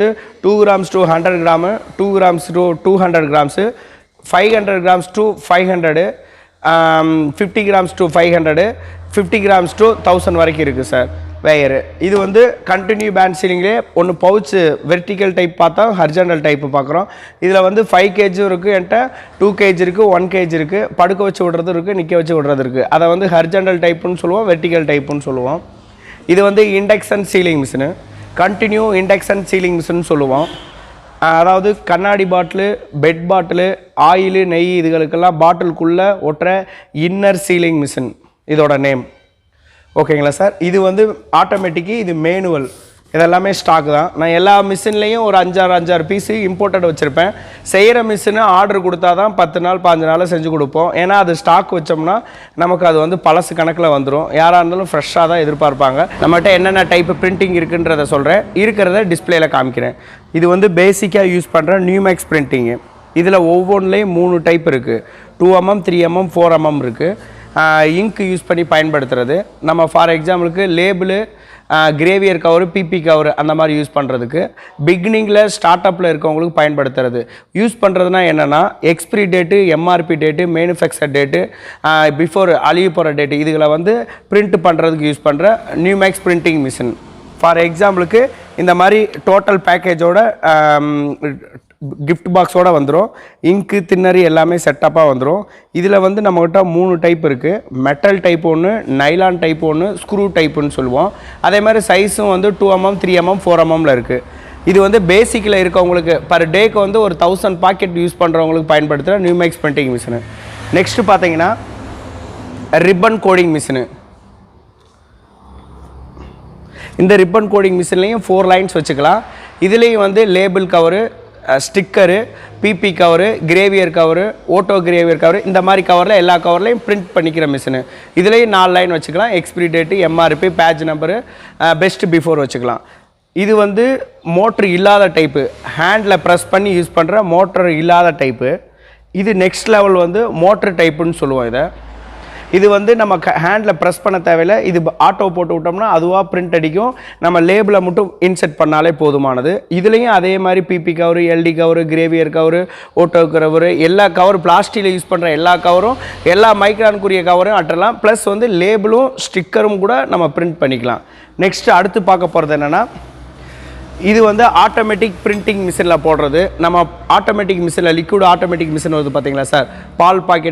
2 grams to 100 gram, 2 grams to 200 grams, 500 grams to 500, 50 grams to 500, 50 grams to 1000 வரைக்கும் இருக்குது sir weigher. இது வந்து continue pant சீலிங்லேயே ஒன்று pouch vertical type பார்த்தா horizontal type பார்க்குறோம். இதில் வந்து 5 kg இருக்குது, என்கிட்ட 2 kg இருக்குது, 1 kg இருக்குது, படுக்க வச்சு விடுறது இருக்குது, நிற்க வச்சு விடுறது இருக்குது. அதை வந்து ஹரிஜாண்டல் டைப்புன்னு சொல்லுவோம், வெர்டிக்கல் டைப்புன்னு சொல்லுவோம். இது வந்து induction ceiling machine, continue induction sealing machine சொல்லுவோம். அதாவது கண்ணாடி பாட்டிலு, பெட் பாட்டிலு, ஆயிலு, நெய் இதுகளுக்கெல்லாம் பாட்டிலுக்குள்ளே ஒட்டுற இன்னர் சீலிங் மிஷின் இதோட நேம். ஓகேங்களா சார். இது வந்து ஆட்டோமேட்டிக்கு, இது மேனுவல், இதெல்லாமே ஸ்டாக் தான். நான் எல்லா மிஷின்லேயும் ஒரு 5-6 பீஸு இம்போர்ட்டட் வச்சுருப்பேன். செய்கிற மிஷினு ஆர்டர் கொடுத்தா தான் 10 நாள் 15 நாளில் செஞ்சு கொடுப்போம். ஏன்னா அது ஸ்டாக் வச்சோம்னா நமக்கு அது வந்து பழசு கணக்கில் வந்துடும். யாராக இருந்தாலும் ஃப்ரெஷ்ஷாக தான் எதிர்பார்ப்பாங்க. நம்மகிட்ட என்னென்ன டைப்பு பிரிண்டிங் இருக்குன்றதை சொல்கிறேன், இருக்கிறத டிஸ்பிளேயில் காமிக்கிறேன். இது வந்து பேசிக்காக யூஸ் பண்ணுற நியூமேக்ஸ் பிரிண்டிங்கு. இதில் ஒவ்வொன்றுலேயும் 3 டைப் இருக்குது. 2mm, 3mm, 4mm இருக்குது. இங்க் யூஸ் பண்ணி பயன்படுத்துறது. நம்ம ஃபார் எக்ஸாம்பிளுக்கு label, gravure cover, BP cover அந்த மாதிரி யூஸ் பண்ணுறதுக்கு, பிகினிங்கில் ஸ்டார்ட் அப்பில் இருக்கவங்களுக்கு பயன்படுத்துறது. யூஸ் பண்ணுறதுனா என்னென்னா expiry date, MRP date, manufacture date, before அழிவு போகிற டேட்டு, இதுகளை வந்து பிரிண்ட் பண்ணுறதுக்கு யூஸ் பண்ணுற நியூமேக்ஸ் பிரிண்டிங் மிஷின். ஃபார் எக்ஸாம்பிளுக்கு இந்த மாதிரி டோட்டல் பேக்கேஜோட கிஃப்ட் பாக்ஸோடு வந்துடும். இங்கு தின்னரி எல்லாமே செட்டப்பாக வந்துடும். இதில் வந்து நம்மக்கிட்ட 3 டைப் இருக்குது. மெட்டல் டைப் ஒன்று, நைலான் டைப் ஒன்று, ஸ்க்ரூ டைப்புன்னு சொல்லுவோம். அதே மாதிரி சைஸும் வந்து 2mm, 3mm, 4mmல இருக்குது. இது வந்து பேசிக்கில் இருக்கவங்களுக்கு பர் டேக்கு வந்து ஒரு 1000 பாக்கெட் யூஸ் பண்ணுறவங்களுக்கு பயன்படுத்துகிற நியூமேக்ஸ் பிரிண்டிங் மிஷினு. நெக்ஸ்ட்டு பார்த்தீங்கன்னா ரிப்பன் கோடிங் மிஷினு. இந்த ரிப்பன் கோடிங் மிஷின்லேயும் 4 லைன்ஸ் வச்சுக்கலாம். இதுலேயும் வந்து label cover, sticker, PP cover, gravure cover, ஓட்டோ கிரேவியர் கவரு, இந்த மாதிரி கவரில் எல்லா கவர்லையும் பிரிண்ட் பண்ணிக்கிற மிஷினு. இதுலேயும் 4 லைன் வச்சுக்கலாம். Expiry date, MRP, batch number, best before வச்சுக்கலாம். இது வந்து மோட்ரு இல்லாத டைப்பு, ஹேண்டில் ப்ரெஸ் பண்ணி யூஸ் பண்ணுற மோட்ரு இல்லாத டைப்பு. இது நெக்ஸ்ட் லெவல் வந்து மோட்ரு டைப்புன்னு சொல்லுவோம். இது வந்து நம்ம ஹேண்டில் ப்ரெஸ் பண்ண தேவையில்லை. இது ஆட்டோ போட்டு விட்டோம்னா அதுவாக பிரிண்ட் அடிக்கும். நம்ம லேபிளை மட்டும் இன்செர்ட் பண்ணாலே போதுமானது. இதுலேயும் அதே மாதிரி PP cover, LD cover, gravure cover, ஓட்டோ கவரு, எல்லா கவரு, பிளாஸ்டிக்கில் யூஸ் பண்ணுற எல்லா கவரும், எல்லா மைக்ரானுக்குரிய கவரும் அட்டலாம். ப்ளஸ் வந்து லேபிளும் ஸ்டிக்கரும் கூட நம்ம பிரிண்ட் பண்ணிக்கலாம். நெக்ஸ்ட்டு அடுத்து பார்க்க போகிறது என்னென்னா, இது வந்து ஆட்டோமேட்டிக் பிரிண்டிங் மிஷினில் போடுறது. நம்ம ஆட்டோமேட்டிக் மிஷினில் லிக்விட் ஆட்டோமேட்டிக் மிஷின் வருது பார்த்தீங்களா சார், பால் பாக்கெட்